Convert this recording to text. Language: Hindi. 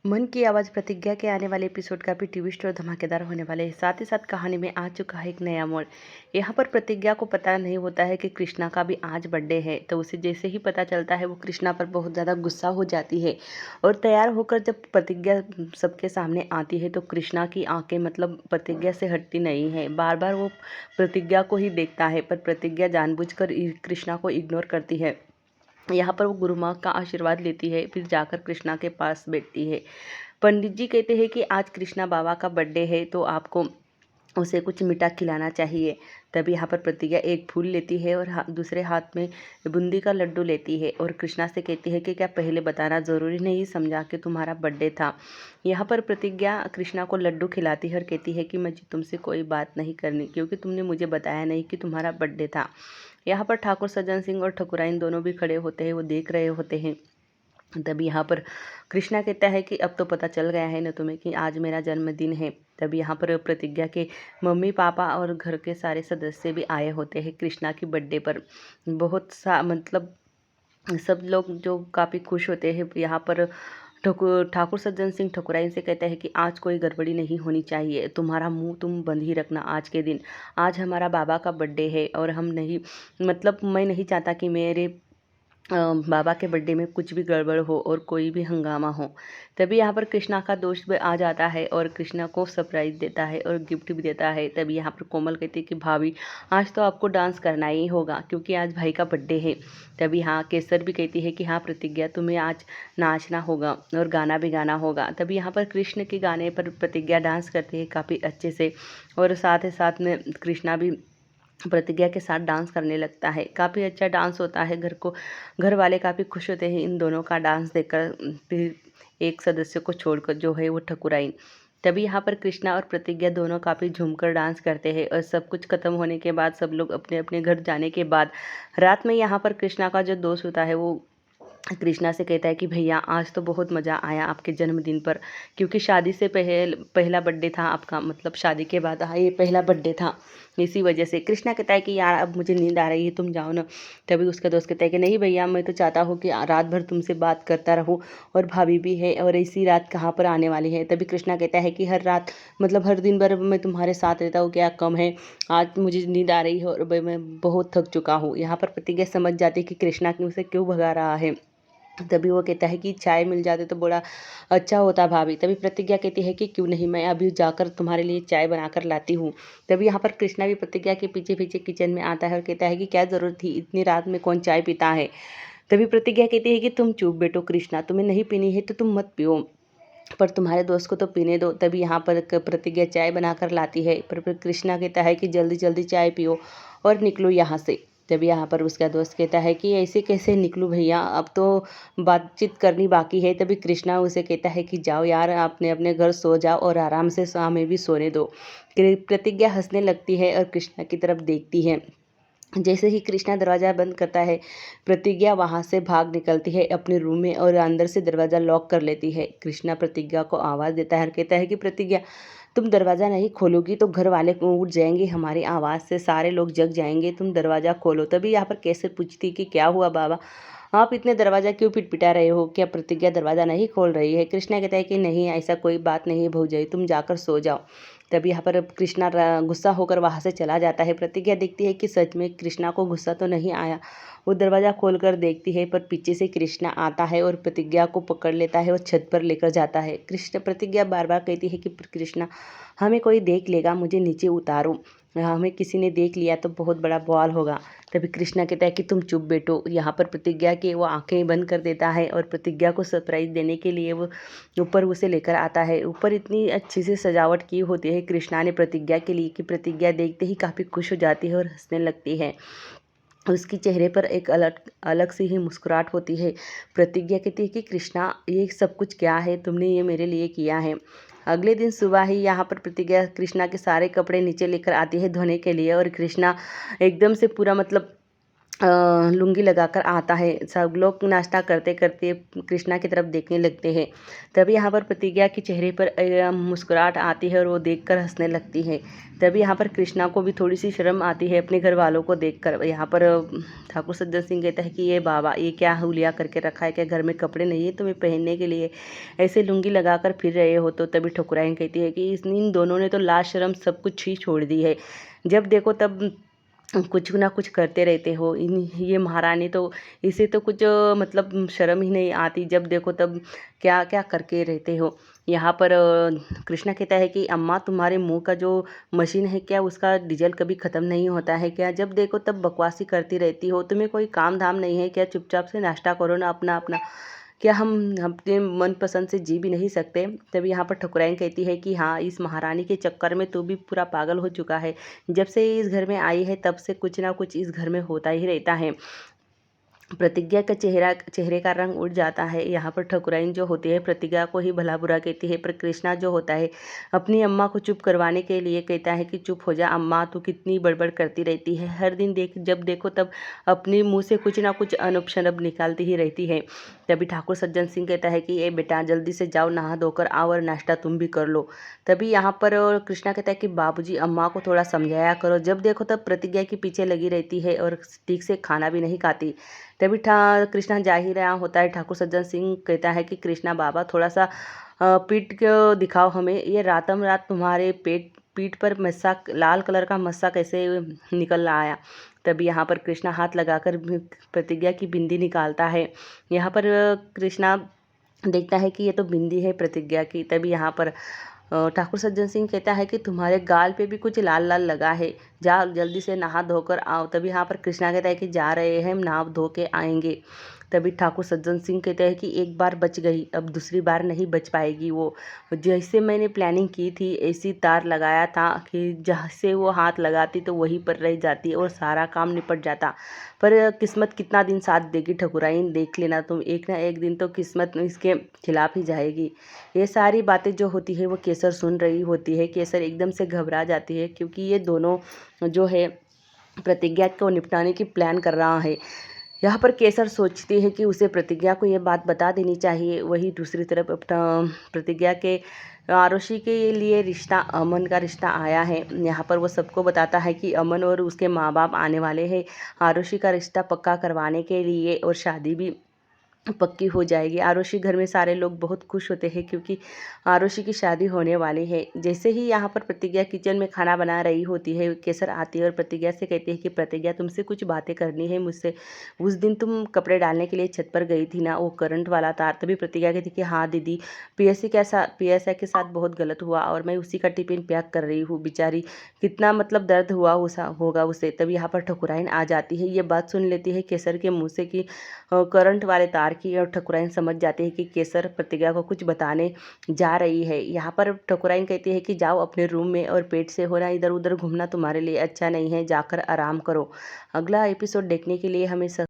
मन की आवाज़ प्रतिज्ञा के आने वाले एपिसोड का भी ट्विस्ट और धमाकेदार होने वाले हैं। साथ ही साथ कहानी में आ चुका है एक नया मोड़। यहाँ पर प्रतिज्ञा को पता नहीं होता है कि कृष्णा का भी आज बर्थडे है, तो उसे जैसे ही पता चलता है वो कृष्णा पर बहुत ज़्यादा गुस्सा हो जाती है। और तैयार होकर जब प्रतिज्ञा सबके सामने आती है तो कृष्णा की आंखें मतलब प्रतिज्ञा से हटती नहीं है। बार बार वो प्रतिज्ञा को ही देखता है, पर प्रतिज्ञा जानबूझकर कृष्णा को इग्नोर करती है। यहाँ पर वो गुरु माँ का आशीर्वाद लेती है, फिर जाकर कृष्णा के पास बैठती है। पंडित जी कहते हैं कि आज कृष्णा बाबा का बर्थडे है, तो आपको उसे कुछ मीठा खिलाना चाहिए। तभी यहाँ पर प्रतिज्ञा एक फूल लेती है और दूसरे हाथ में बूंदी का लड्डू लेती है और कृष्णा से कहती है कि क्या पहले बताना ज़रूरी नहीं समझा कि तुम्हारा बर्थडे था। यहाँ पर प्रतिज्ञा कृष्णा को लड्डू खिलाती है और कहती है कि मुझे तुमसे कोई बात नहीं करनी, क्योंकि तुमने मुझे बताया नहीं कि तुम्हारा बर्थडे था। यहाँ पर ठाकुर सज्जन सिंह और ठकुराइन दोनों भी खड़े होते हैं, वो देख रहे होते हैं। तभी यहाँ पर कृष्णा कहता है कि अब तो पता चल गया है ना तुम्हें कि आज मेरा जन्मदिन है। तभी यहाँ पर प्रतिज्ञा के मम्मी पापा और घर के सारे सदस्य भी आए होते हैं कृष्णा की बर्थडे पर। बहुत सा मतलब सब लोग जो काफ़ी खुश होते हैं। यहाँ पर ठाकुर सज्जन सिंह ठकुराइन से कहता है कि आज कोई गड़बड़ी नहीं होनी चाहिए, तुम्हारा मुंह तुम बंद ही रखना आज के दिन। आज हमारा बाबा का बर्थडे है और हम नहीं मतलब मैं नहीं चाहता कि मेरे बाबा के बर्थडे में कुछ भी गड़बड़ हो और कोई भी हंगामा हो। तभी यहाँ पर कृष्णा का दोस्त भी आ जाता है और कृष्णा को सरप्राइज़ देता है और गिफ्ट भी देता है। तभी यहाँ पर कोमल कहती है कि भाभी आज तो आपको डांस करना ही होगा, क्योंकि आज भाई का बर्थडे है। तभी हाँ केसर भी कहती है कि हाँ प्रतिज्ञा तुम्हें आज नाचना होगा और गाना भी गाना होगा। तभी यहाँ पर कृष्ण के गाने पर प्रतिज्ञा डांस करती है काफ़ी अच्छे से, और साथ ही साथ में कृष्णा भी प्रतिज्ञा के साथ डांस करने लगता है। काफ़ी अच्छा डांस होता है, घर वाले काफ़ी खुश होते हैं इन दोनों का डांस देखकर। फिर एक सदस्य को छोड़कर जो है वो ठकुराइन। तभी यहाँ पर कृष्णा और प्रतिज्ञा दोनों काफ़ी झूमकर डांस करते हैं और सब कुछ खत्म होने के बाद सब लोग अपने अपने घर जाने के बाद रात में यहाँ पर कृष्णा का जो दोस्त होता है वो कृष्णा से कहता है कि भैया आज तो बहुत मज़ा आया आपके जन्मदिन पर, क्योंकि शादी से पहला बर्थडे था आपका, मतलब शादी के बाद ये पहला बर्थडे था। इसी वजह से कृष्णा कहता है कि यार अब मुझे नींद आ रही है, तुम जाओ ना। तभी उसका दोस्त कहता है कि नहीं भैया, मैं तो चाहता हूँ कि रात भर तुमसे बात करता रहूँ, और भाभी भी है और ऐसी रात कहाँ पर आने वाली है। तभी कृष्णा कहता है कि हर रात मतलब हर दिन भर मैं तुम्हारे साथ रहता हूँ, क्या कम है। आज मुझे नींद आ रही है और मैं बहुत थक चुका हूँ। यहाँ पर प्रतिज्ञा समझ जाती है कि कृष्णा उसे क्यों भगा रहा है। तभी वो कहता है कि चाय मिल जाते तो बड़ा अच्छा होता भाभी। तभी प्रतिज्ञा कहती है कि क्यों नहीं, मैं अभी जाकर तुम्हारे लिए चाय बनाकर लाती हूँ। तभी यहाँ पर कृष्णा भी प्रतिज्ञा के पीछे पीछे किचन में आता है और कहता है कि क्या ज़रूरत थी, इतनी रात में कौन चाय पीता है। तभी प्रतिज्ञा कहती है कि तुम चुप बैठो कृष्णा, तुम्हें नहीं पीनी है तो तुम मत पियो, पर तुम्हारे दोस्त को तो पीने दो। तभी यहाँ पर प्रतिज्ञा चाय बनाकर लाती है, पर कृष्णा कहता है कि जल्दी जल्दी चाय पियो और निकलो यहाँ से। तभी यहाँ पर उसका दोस्त कहता है कि ऐसे कैसे निकलूँ भैया, अब तो बातचीत करनी बाकी है। तभी कृष्णा उसे कहता है कि जाओ यार, अपने अपने घर सो जाओ और आराम से हमें भी सोने दो। प्रतिज्ञा हंसने लगती है और कृष्णा की तरफ देखती है। जैसे ही कृष्णा दरवाज़ा बंद करता है, प्रतिज्ञा वहाँ से भाग निकलती है अपने रूम में और अंदर से दरवाज़ा लॉक कर लेती है। कृष्णा प्रतिज्ञा को आवाज़ देता है और कहता है कि प्रतिज्ञा, तुम दरवाज़ा नहीं खोलोगी तो घर वाले उठ जाएंगे, हमारी आवाज़ से सारे लोग जग जाएंगे, तुम दरवाज़ा खोलो। तभी यहाँ पर कैसे पूछती कि क्या हुआ बाबा, आप इतने दरवाज़ा क्यों पिटपिटा रहे हो, क्या प्रतिज्ञा दरवाज़ा नहीं खोल रही है। कृष्णा कहता है कि नहीं ऐसा कोई बात नहीं है भौजाई, तुम जाकर सो जाओ। तभी यहाँ पर कृष्णा गुस्सा होकर वहाँ से चला जाता है। प्रतिज्ञा देखती है कि सच में कृष्णा को गुस्सा तो नहीं आया। वो दरवाज़ा खोलकर देखती है, पर पीछे से कृष्णा आता है और प्रतिज्ञा को पकड़ लेता है और छत पर लेकर जाता है। प्रतिज्ञा बार बार कहती है कि कृष्णा, हमें कोई देख लेगा, मुझे नीचे उतारो, हमें किसी ने देख लिया तो बहुत बड़ा बवाल होगा। तभी कृष्णा कहता है कि तुम चुप बैठो। यहाँ पर प्रतिज्ञा के वो आंखें बंद कर देता है और प्रतिज्ञा को सरप्राइज़ देने के लिए वो ऊपर उसे लेकर आता है। ऊपर इतनी अच्छी सी सजावट की होती है कृष्णा ने प्रतिज्ञा के लिए कि प्रतिज्ञा देखते ही काफ़ी खुश हो जाती है और हंसने लगती है। उसके चेहरे पर एक अलग अलग सी ही मुस्कुराहट होती है। प्रतिज्ञा कहती है कि कृष्णा, ये सब कुछ क्या है, तुमने ये मेरे लिए किया है। अगले दिन सुबह ही यहाँ पर प्रतिज्ञा कृष्णा के सारे कपड़े नीचे लेकर आती है धोने के लिए, और कृष्णा एकदम से पूरा मतलब लुंगी लगाकर आता है। सब लोग नाश्ता करते करते कृष्णा की तरफ देखने लगते हैं। तभी यहाँ पर प्रतिज्ञा के चेहरे पर मुस्कुराहट आती है और वो देखकर हंसने लगती है। तभी यहाँ पर कृष्णा को भी थोड़ी सी शर्म आती है अपने घर वालों को देखकर। यहाँ पर ठाकुर सज्जन सिंह कहता है कि ये बाबा, ये क्या हुलिया करके रखा है, क्या घर में कपड़े नहीं है तुम्हें पहनने के लिए, ऐसे लुंगी लगाकर फिर रहे हो? तो तभी ठकुराइन कहती है कि इन दोनों ने तो लाज शर्म सब कुछ ही छोड़ दी है। जब देखो तब कुछ ना कुछ करते रहते हो। इन ये महारानी तो, इसे तो कुछ मतलब शर्म ही नहीं आती, जब देखो तब क्या क्या करके रहते हो। यहाँ पर कृष्णा कहता है कि अम्मा, तुम्हारे मुंह का जो मशीन है क्या, उसका डीजल कभी ख़त्म नहीं होता है क्या? जब देखो तब बकवासी करती रहती हो, तुम्हें कोई काम धाम नहीं है क्या? चुपचाप से नाश्ता करो ना अपना अपना। क्या हम अपने मनपसंद से जी भी नहीं सकते? तभी यहाँ पर ठकुराइन कहती है कि हाँ, इस महारानी के चक्कर में तू भी पूरा पागल हो चुका है। जब से ये इस घर में आई है तब से कुछ ना कुछ इस घर में होता ही रहता है। प्रतिज्ञा का चेहरे का रंग उड़ जाता है। यहाँ पर ठकुराइन जो होती है प्रतिज्ञा को ही भला बुरा कहती है, पर कृष्णा जो होता है अपनी अम्मा को चुप करवाने के लिए कहता है कि चुप हो जा अम्मा, तू कितनी बड़बड़ करती रहती है, हर दिन जब देखो तब अपने मुंह से कुछ ना कुछ अनुपशनब निकालती ही रहती है। तभी ठाकुर सज्जन सिंह कहता है कि ए बेटा, जल्दी से जाओ, नहा धोकर आओ और नाश्ता तुम भी कर लो। तभी यहाँ पर कृष्णा कहता है कि बाबूजी, अम्मा को थोड़ा समझाया करो। जब देखो तब प्रतिज्ञा के पीछे लगी रहती है और ठीक से खाना भी नहीं खाती। तभी कृष्णा जा ही रहा होता है, ठाकुर सज्जन सिंह कहता है कि कृष्णा बाबा, थोड़ा सा पीट के दिखाओ हमें, ये रातम रात तुम्हारे पीठ पर मस्सा, लाल कलर का मस्सा कैसे निकल आया? तभी यहाँ पर कृष्णा हाथ लगाकर प्रतिज्ञा की बिंदी निकालता है। यहाँ पर कृष्णा देखता है कि ये तो बिंदी है प्रतिज्ञा की। तभी यहाँ पर ठाकुर सज्जन सिंह कहता है कि तुम्हारे गाल पे भी कुछ लाल लाल लगा है, जा जल्दी से नहा धोकर आओ। तभी यहाँ पर कृष्णा कहता है कि जा रहे हैं, हम नहा धो के आएंगे। तभी ठाकुर सज्जन सिंह कहते हैं कि एक बार बच गई, अब दूसरी बार नहीं बच पाएगी वो। जैसे मैंने प्लानिंग की थी ऐसी तार लगाया था कि जहाँ से वो हाथ लगाती तो वहीं पर रह जाती और सारा काम निपट जाता। पर किस्मत कितना दिन साथ देगी ठकुराइन, देख लेना तुम, एक ना एक दिन तो किस्मत इसके खिलाफ ही जाएगी। ये सारी बातें जो होती है वो केसर सुन रही होती है। केसर एकदम से घबरा जाती है, क्योंकि ये दोनों जो है प्रतिज्ञा को निपटाने की प्लान कर रहा है। यहाँ पर केसर सोचती है कि उसे प्रतिज्ञा को ये बात बता देनी चाहिए। वही दूसरी तरफ अपना प्रतिज्ञा के आरुषि के लिए रिश्ता, अमन का रिश्ता आया है। यहाँ पर वो सबको बताता है कि अमन और उसके माँ बाप आने वाले हैं आरुषि का रिश्ता पक्का करवाने के लिए, और शादी भी पक्की हो जाएगी। आरुषि घर में सारे लोग बहुत खुश होते हैं, क्योंकि आरुषि की शादी होने वाली है। जैसे ही यहाँ पर प्रतिज्ञा किचन में खाना बना रही होती है, केसर आती है और प्रतिज्ञा से कहती है कि प्रतिज्ञा, तुमसे कुछ बातें करनी है मुझसे। उस दिन तुम कपड़े डालने के लिए छत पर गई थी ना, वो करंट वाला तार। तभी प्रतिज्ञा कहती कि हाँ दीदी, पीएसआई के साथ बहुत गलत हुआ और मैं उसी का टिफिन पैक कर रही हूँ। बेचारी कितना मतलब दर्द हुआ होगा उसे। तभी यहाँ पर ठकुराइन आ जाती है, ये बात सुन लेती है केसर के मुँह से कि करंट वाले तार की, और ठकुराइन समझ जाती है कि केसर प्रतिज्ञा को कुछ बताने जा रही है। यहाँ पर ठकुराइन कहती है कि जाओ अपने रूम में, और पेट से होना इधर उधर घूमना तुम्हारे लिए अच्छा नहीं है, जाकर आराम करो। अगला एपिसोड देखने के लिए हमें